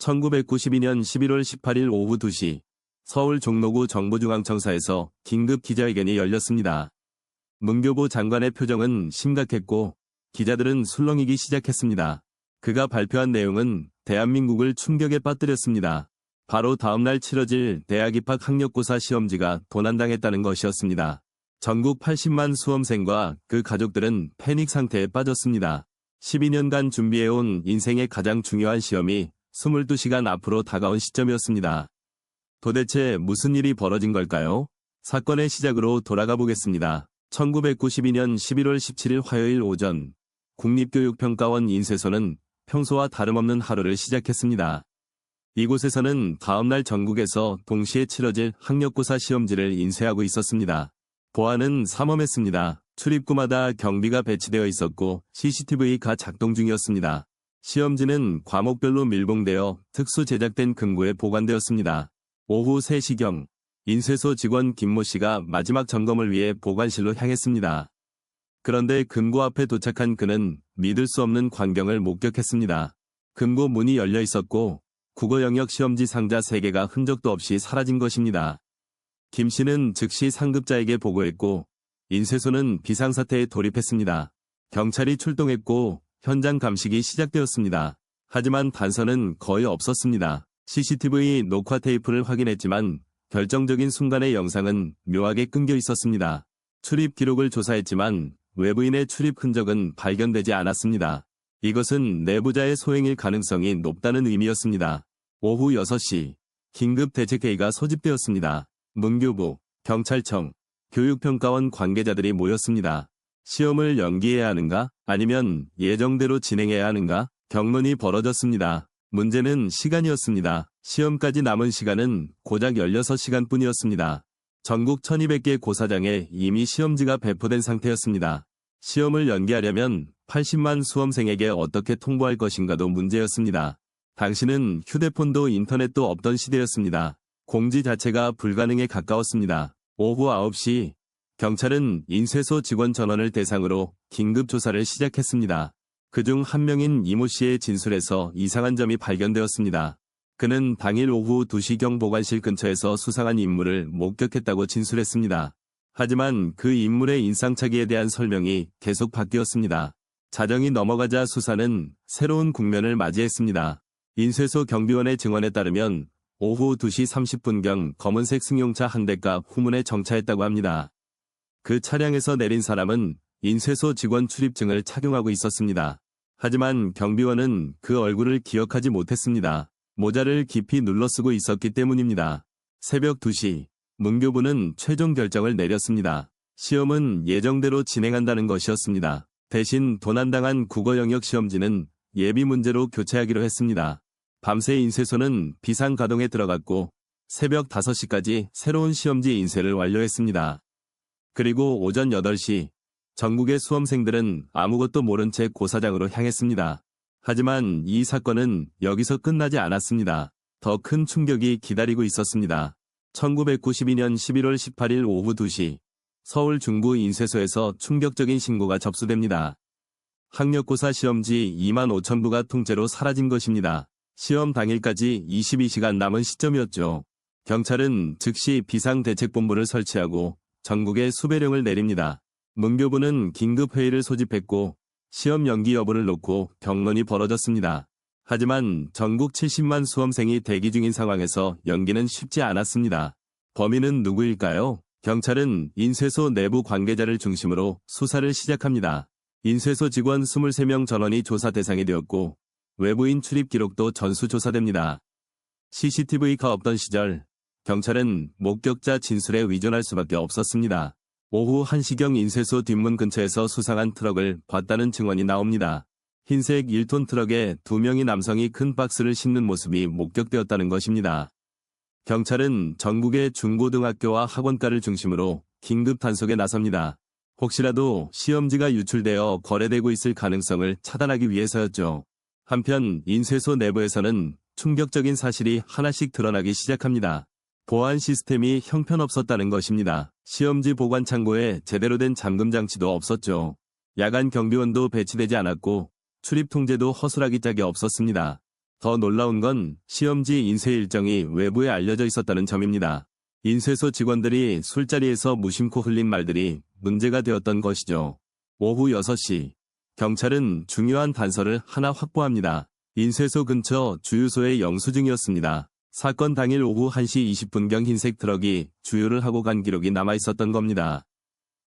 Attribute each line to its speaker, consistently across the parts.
Speaker 1: 1992년 11월 18일 오후 2시 서울 종로구 정부중앙청사에서 긴급 기자회견이 열렸습니다. 문교부 장관의 표정은 심각했고 기자들은 술렁이기 시작했습니다. 그가 발표한 내용은 대한민국을 충격에 빠뜨렸습니다. 바로 다음날 치러질 대학 입학 학력고사 시험지가 도난당했다는 것이었습니다. 전국 80만 수험생과 그 가족들은 패닉 상태에 빠졌습니다. 12년간 준비해온 인생의 가장 중요한 시험이 22시간 앞으로 다가온 시점이었습니다. 도대체 무슨 일이 벌어진 걸까요? 사건의 시작으로 돌아가 보겠습니다. 1992년 11월 17일 화요일 오전 국립교육평가원 인쇄소는 평소와 다름없는 하루를 시작했습니다. 이곳에서는 다음날 전국에서 동시에 치러질 학력고사 시험지를 인쇄하고 있었습니다. 보안은 삼엄했습니다. 출입구마다 경비가 배치되어 있었고 CCTV가 작동 중이었습니다. 시험지는 과목별로 밀봉되어 특수 제작된 금고에 보관되었습니다. 오후 3시경 인쇄소 직원 김모 씨가 마지막 점검을 위해 보관실로 향했습니다. 그런데 금고 앞에 도착한 그는 믿을 수 없는 광경을 목격했습니다. 금고 문이 열려 있었고 국어 영역 시험지 상자 3개가 흔적도 없이 사라진 것입니다. 김 씨는 즉시 상급자에게 보고했고 인쇄소는 비상사태에 돌입했습니다. 경찰이 출동했고 현장 감식이 시작되었습니다. 하지만 단서는 거의 없었습니다. CCTV 녹화 테이프를 확인했지만 결정적인 순간의 영상은 묘하게 끊겨 있었습니다. 출입 기록을 조사했지만 외부인의 출입 흔적은 발견되지 않았습니다. 이것은 내부자의 소행일 가능성이 높다는 의미였습니다. 오후 6시 긴급 대책회의가 소집되었습니다. 문교부, 경찰청, 교육평가원 관계자들이 모였습니다. 시험을 연기해야 하는가? 아니면 예정대로 진행해야 하는가? 격론이 벌어졌습니다. 문제는 시간이었습니다. 시험까지 남은 시간은 고작 16시간뿐이었습니다. 전국 1200개 고사장에 이미 시험지가 배포된 상태였습니다. 시험을 연기하려면 80만 수험생에게 어떻게 통보할 것인가도 문제였습니다. 당시는 휴대폰도 인터넷도 없던 시대였습니다. 공지 자체가 불가능에 가까웠습니다. 오후 9시 경찰은 인쇄소 직원 전원을 대상으로 긴급 조사를 시작했습니다. 그중 한 명인 이모 씨의 진술에서 이상한 점이 발견되었습니다. 그는 당일 오후 2시경 보관실 근처에서 수상한 인물을 목격했다고 진술했습니다. 하지만 그 인물의 인상착의에 대한 설명이 계속 바뀌었습니다. 자정이 넘어가자 수사는 새로운 국면을 맞이했습니다. 인쇄소 경비원의 증언에 따르면 오후 2시 30분경 검은색 승용차 한 대가 후문에 정차했다고 합니다. 그 차량에서 내린 사람은 인쇄소 직원 출입증을 착용하고 있었습니다. 하지만 경비원은 그 얼굴을 기억하지 못했습니다. 모자를 깊이 눌러쓰고 있었기 때문입니다. 새벽 2시 문교부는 최종 결정을 내렸습니다. 시험은 예정대로 진행한다는 것이었습니다. 대신 도난당한 국어 영역 시험지는 예비 문제로 교체하기로 했습니다. 밤새 인쇄소는 비상가동에 들어갔고 새벽 5시까지 새로운 시험지 인쇄를 완료했습니다. 그리고 오전 8시 전국의 수험생들은 아무것도 모른 채 고사장으로 향했습니다. 하지만 이 사건은 여기서 끝나지 않았습니다. 더 큰 충격이 기다리고 있었습니다. 1992년 11월 18일 오후 2시 서울 중부 인쇄소에서 충격적인 신고가 접수됩니다. 학력고사 시험지 25,000부가 통째로 사라진 것입니다. 시험 당일까지 22시간 남은 시점이었죠. 경찰은 즉시 비상대책본부를 설치하고 전국에 수배령을 내립니다. 문교부는 긴급회의를 소집했고 시험 연기 여부를 놓고 격론이 벌어졌습니다. 하지만 전국 70만 수험생이 대기 중인 상황에서 연기는 쉽지 않았습니다. 범인은 누구일까요? 경찰은 인쇄소 내부 관계자를 중심으로 수사를 시작합니다. 인쇄소 직원 23명 전원이 조사 대상이 되었고 외부인 출입 기록도 전수조사됩니다. CCTV가 없던 시절 경찰은 목격자 진술에 의존할 수밖에 없었습니다. 오후 1시경 인쇄소 뒷문 근처에서 수상한 트럭을 봤다는 증언이 나옵니다. 흰색 1톤 트럭에 2명의 남성이 큰 박스를 싣는 모습이 목격되었다는 것입니다. 경찰은 전국의 중고등학교와 학원가를 중심으로 긴급 단속에 나섭니다. 혹시라도 시험지가 유출되어 거래되고 있을 가능성을 차단하기 위해서였죠. 한편 인쇄소 내부에서는 충격적인 사실이 하나씩 드러나기 시작합니다. 보안 시스템이 형편없었다는 것입니다. 시험지 보관 창고에 제대로 된 잠금 장치도 없었죠. 야간 경비원도 배치되지 않았고 출입 통제도 허술하기 짝이 없었습니다. 더 놀라운 건 시험지 인쇄 일정이 외부에 알려져 있었다는 점입니다. 인쇄소 직원들이 술자리에서 무심코 흘린 말들이 문제가 되었던 것이죠. 오후 6시, 경찰은 중요한 단서를 하나 확보합니다. 인쇄소 근처 주유소의 영수증이었습니다. 사건 당일 오후 1시 20분경 흰색 트럭이 주유를 하고 간 기록이 남아있었던 겁니다.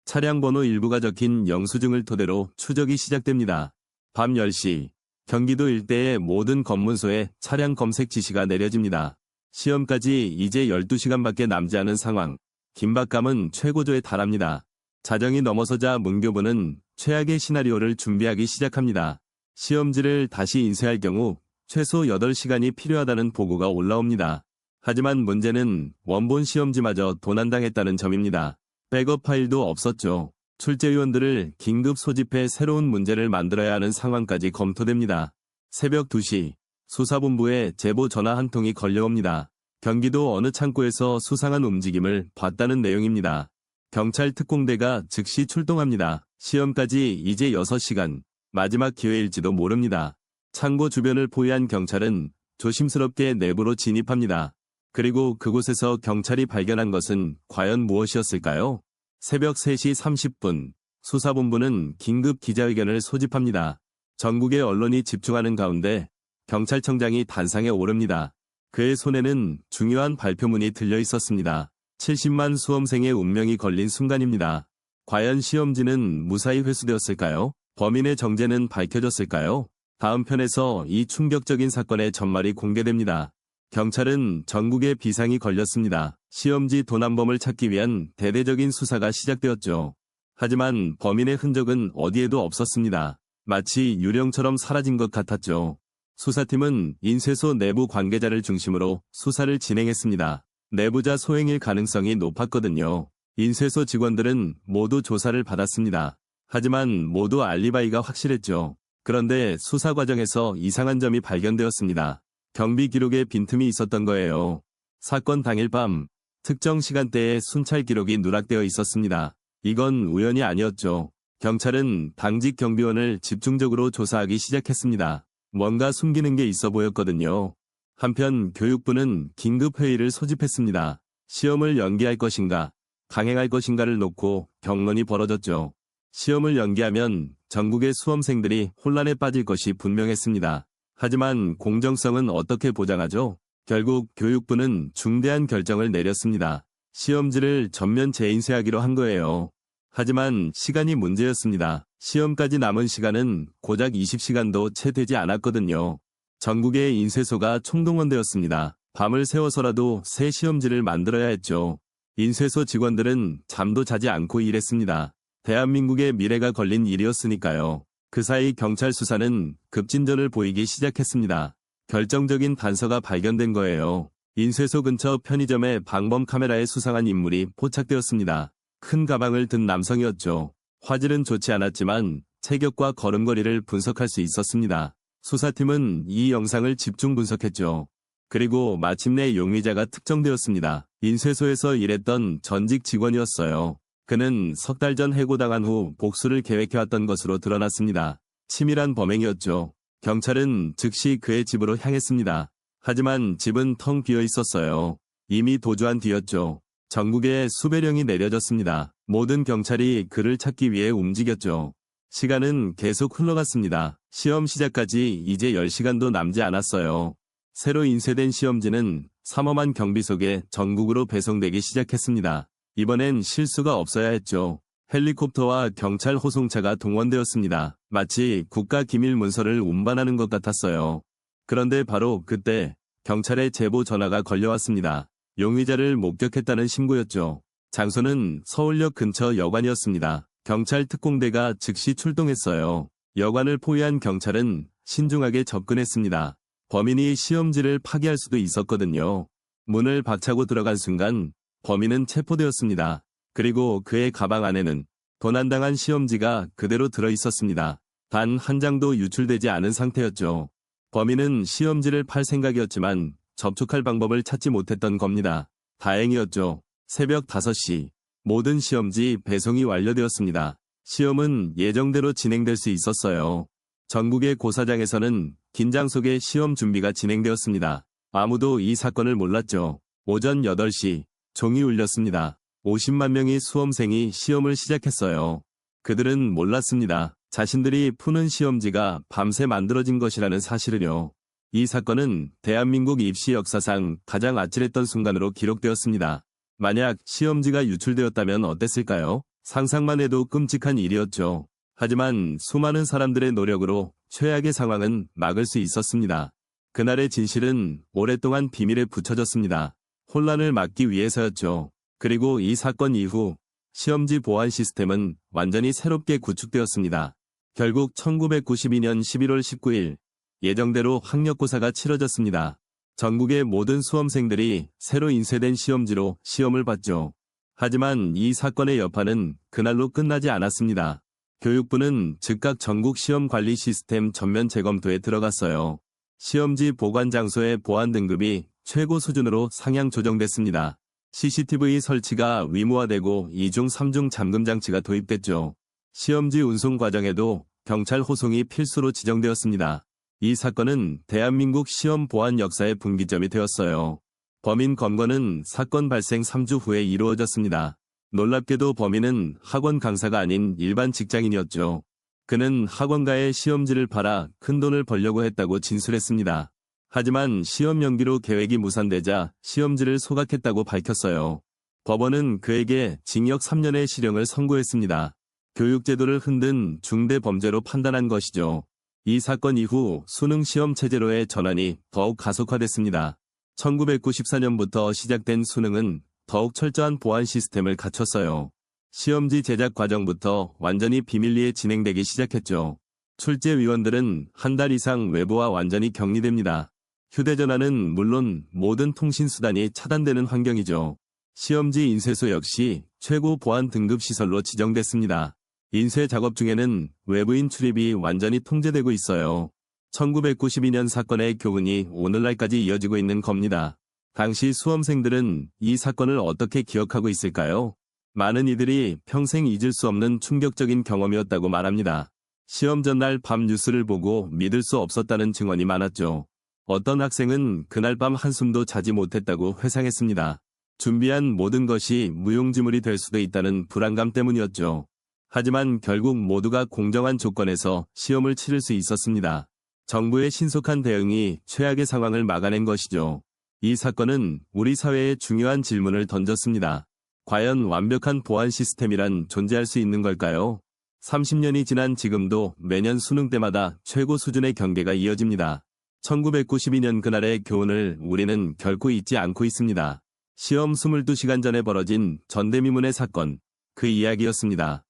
Speaker 1: 차량 번호 일부가 적힌 영수증을 토대로 추적이 시작됩니다. 밤 10시, 경기도 일대의 모든 검문소에 차량 검색 지시가 내려집니다. 시험까지 이제 12시간밖에 남지 않은 상황. 긴박감은 최고조에 달합니다. 자정이 넘어서자 문교부는 최악의 시나리오를 준비하기 시작합니다. 시험지를 다시 인쇄할 경우 최소 8시간이 필요하다는 보고가 올라옵니다. 하지만 문제는 원본 시험지마저 도난당했다는 점입니다. 백업 파일도 없었죠. 출제위원들을 긴급 소집해 새로운 문제를 만들어야 하는 상황까지 검토됩니다. 새벽 2시, 수사본부에 제보 전화 한 통이 걸려옵니다. 경기도 어느 창고에서 수상한 움직임을 봤다는 내용입니다. 경찰 특공대가 즉시 출동합니다. 시험까지 이제 6시간, 마지막 기회일지도 모릅니다. 창고 주변을 포위한 경찰은 조심스럽게 내부로 진입합니다. 그리고 그곳에서 경찰이 발견한 것은 과연 무엇이었을까요? 새벽 3시 30분, 수사본부는 긴급 기자회견을 소집합니다. 전국의 언론이 집중하는 가운데 경찰청장이 단상에 오릅니다. 그의 손에는 중요한 발표문이 들려 있었습니다. 70만 수험생의 운명이 걸린 순간입니다. 과연 시험지는 무사히 회수되었을까요? 범인의 정체는 밝혀졌을까요? 다음 편에서 이 충격적인 사건의 전말이 공개됩니다. 경찰은 전국에 비상이 걸렸습니다. 시험지 도난범을 찾기 위한 대대적인 수사가 시작되었죠. 하지만 범인의 흔적은 어디에도 없었습니다. 마치 유령처럼 사라진 것 같았죠. 수사팀은 인쇄소 내부 관계자를 중심으로 수사를 진행했습니다. 내부자 소행일 가능성이 높았거든요. 인쇄소 직원들은 모두 조사를 받았습니다. 하지만 모두 알리바이가 확실했죠. 그런데 수사 과정에서 이상한 점이 발견되었습니다. 경비 기록에 빈틈이 있었던 거예요. 사건 당일 밤, 특정 시간대에 순찰 기록이 누락되어 있었습니다. 이건 우연이 아니었죠. 경찰은 당직 경비원을 집중적으로 조사하기 시작했습니다. 뭔가 숨기는 게 있어 보였거든요. 한편 교육부는 긴급 회의를 소집했습니다. 시험을 연기할 것인가, 강행할 것인가를 놓고 격론이 벌어졌죠. 시험을 연기하면 전국의 수험생들이 혼란에 빠질 것이 분명했습니다. 하지만 공정성은 어떻게 보장하죠? 결국 교육부는 중대한 결정을 내렸습니다. 시험지를 전면 재인쇄하기로 한 거예요. 하지만 시간이 문제였습니다. 시험까지 남은 시간은 고작 20시간도 채 되지 않았거든요. 전국의 인쇄소가 총동원되었습니다. 밤을 새워서라도 새 시험지를 만들어야 했죠. 인쇄소 직원들은 잠도 자지 않고 일했습니다. 대한민국의 미래가 걸린 일이었으니까요. 그 사이 경찰 수사는 급진전을 보이기 시작했습니다. 결정적인 단서가 발견된 거예요. 인쇄소 근처 편의점의 방범 카메라에 수상한 인물이 포착되었습니다. 큰 가방을 든 남성이었죠. 화질은 좋지 않았지만 체격과 걸음걸이를 분석할 수 있었습니다. 수사팀은 이 영상을 집중 분석했죠. 그리고 마침내 용의자가 특정되었습니다. 인쇄소에서 일했던 전직 직원이었어요. 그는 석 달 전 해고당한 후 복수를 계획해왔던 것으로 드러났습니다. 치밀한 범행이었죠. 경찰은 즉시 그의 집으로 향했습니다. 하지만 집은 텅 비어 있었어요. 이미 도주한 뒤였죠. 전국에 수배령이 내려졌습니다. 모든 경찰이 그를 찾기 위해 움직였죠. 시간은 계속 흘러갔습니다. 시험 시작까지 이제 10시간도 남지 않았어요. 새로 인쇄된 시험지는 삼엄한 경비 속에 전국으로 배송되기 시작했습니다. 이번엔 실수가 없어야 했죠. 헬리콥터와 경찰 호송차가 동원되었습니다. 마치 국가 기밀 문서를 운반하는 것 같았어요. 그런데 바로 그때 경찰의 제보 전화가 걸려왔습니다. 용의자를 목격했다는 신고였죠. 장소는 서울역 근처 여관이었습니다. 경찰 특공대가 즉시 출동했어요. 여관을 포위한 경찰은 신중하게 접근했습니다. 범인이 시험지를 파기할 수도 있었거든요. 문을 박차고 들어간 순간 범인은 체포되었습니다. 그리고 그의 가방 안에는 도난당한 시험지가 그대로 들어있었습니다. 단 한 장도 유출되지 않은 상태였죠. 범인은 시험지를 팔 생각이었지만 접촉할 방법을 찾지 못했던 겁니다. 다행이었죠. 새벽 5시, 모든 시험지 배송이 완료되었습니다. 시험은 예정대로 진행될 수 있었어요. 전국의 고사장에서는 긴장 속에 시험 준비가 진행되었습니다. 아무도 이 사건을 몰랐죠. 오전 8시 종이 울렸습니다. 50만 명의 수험생이 시험을 시작했어요. 그들은 몰랐습니다. 자신들이 푸는 시험지가 밤새 만들어진 것이라는 사실을요. 이 사건은 대한민국 입시 역사상 가장 아찔했던 순간으로 기록되었습니다. 만약 시험지가 유출되었다면 어땠을까요? 상상만 해도 끔찍한 일이었죠. 하지만 수많은 사람들의 노력으로 최악의 상황은 막을 수 있었습니다. 그날의 진실은 오랫동안 비밀에 붙여졌습니다. 혼란을 막기 위해서였죠. 그리고 이 사건 이후 시험지 보안 시스템은 완전히 새롭게 구축되었습니다. 결국 1992년 11월 19일 예정대로 학력고사가 치러졌습니다. 전국의 모든 수험생들이 새로 인쇄된 시험지로 시험을 봤죠. 하지만 이 사건의 여파는 그날로 끝나지 않았습니다. 교육부는 즉각 전국 시험 관리 시스템 전면 재검토에 들어갔어요. 시험지 보관 장소의 보안 등급이 최고 수준으로 상향 조정됐습니다. CCTV 설치가 의무화되고 2중 3중 잠금 장치가 도입됐죠. 시험지 운송 과정에도 경찰 호송이 필수로 지정되었습니다. 이 사건은 대한민국 시험 보안 역사의 분기점이 되었어요. 범인 검거는 사건 발생 3주 후에 이루어졌습니다. 놀랍게도 범인은 학원 강사가 아닌 일반 직장인이었죠. 그는 학원가에 시험지를 팔아 큰돈을 벌려고 했다고 진술했습니다. 하지만 시험 연기로 계획이 무산되자 시험지를 소각했다고 밝혔어요. 법원은 그에게 징역 3년의 실형을 선고했습니다. 교육제도를 흔든 중대 범죄로 판단한 것이죠. 이 사건 이후 수능 시험 체제로의 전환이 더욱 가속화됐습니다. 1994년부터 시작된 수능은 더욱 철저한 보안 시스템을 갖췄어요. 시험지 제작 과정부터 완전히 비밀리에 진행되기 시작했죠. 출제위원들은 한 달 이상 외부와 완전히 격리됩니다. 휴대전화는 물론 모든 통신수단이 차단되는 환경이죠. 시험지 인쇄소 역시 최고 보안 등급 시설로 지정됐습니다. 인쇄 작업 중에는 외부인 출입이 완전히 통제되고 있어요. 1992년 사건의 교훈이 오늘날까지 이어지고 있는 겁니다. 당시 수험생들은 이 사건을 어떻게 기억하고 있을까요? 많은 이들이 평생 잊을 수 없는 충격적인 경험이었다고 말합니다. 시험 전날 밤 뉴스를 보고 믿을 수 없었다는 증언이 많았죠. 어떤 학생은 그날 밤 한숨도 자지 못했다고 회상했습니다. 준비한 모든 것이 무용지물이 될 수도 있다는 불안감 때문이었죠. 하지만 결국 모두가 공정한 조건에서 시험을 치를 수 있었습니다. 정부의 신속한 대응이 최악의 상황을 막아낸 것이죠. 이 사건은 우리 사회에 중요한 질문을 던졌습니다. 과연 완벽한 보안 시스템이란 존재할 수 있는 걸까요? 30년이 지난 지금도 매년 수능 때마다 최고 수준의 경계가 이어집니다. 1992년 그날의 교훈을 우리는 결코 잊지 않고 있습니다. 시험 22시간 전에 벌어진 전대미문의 사건, 그 이야기였습니다.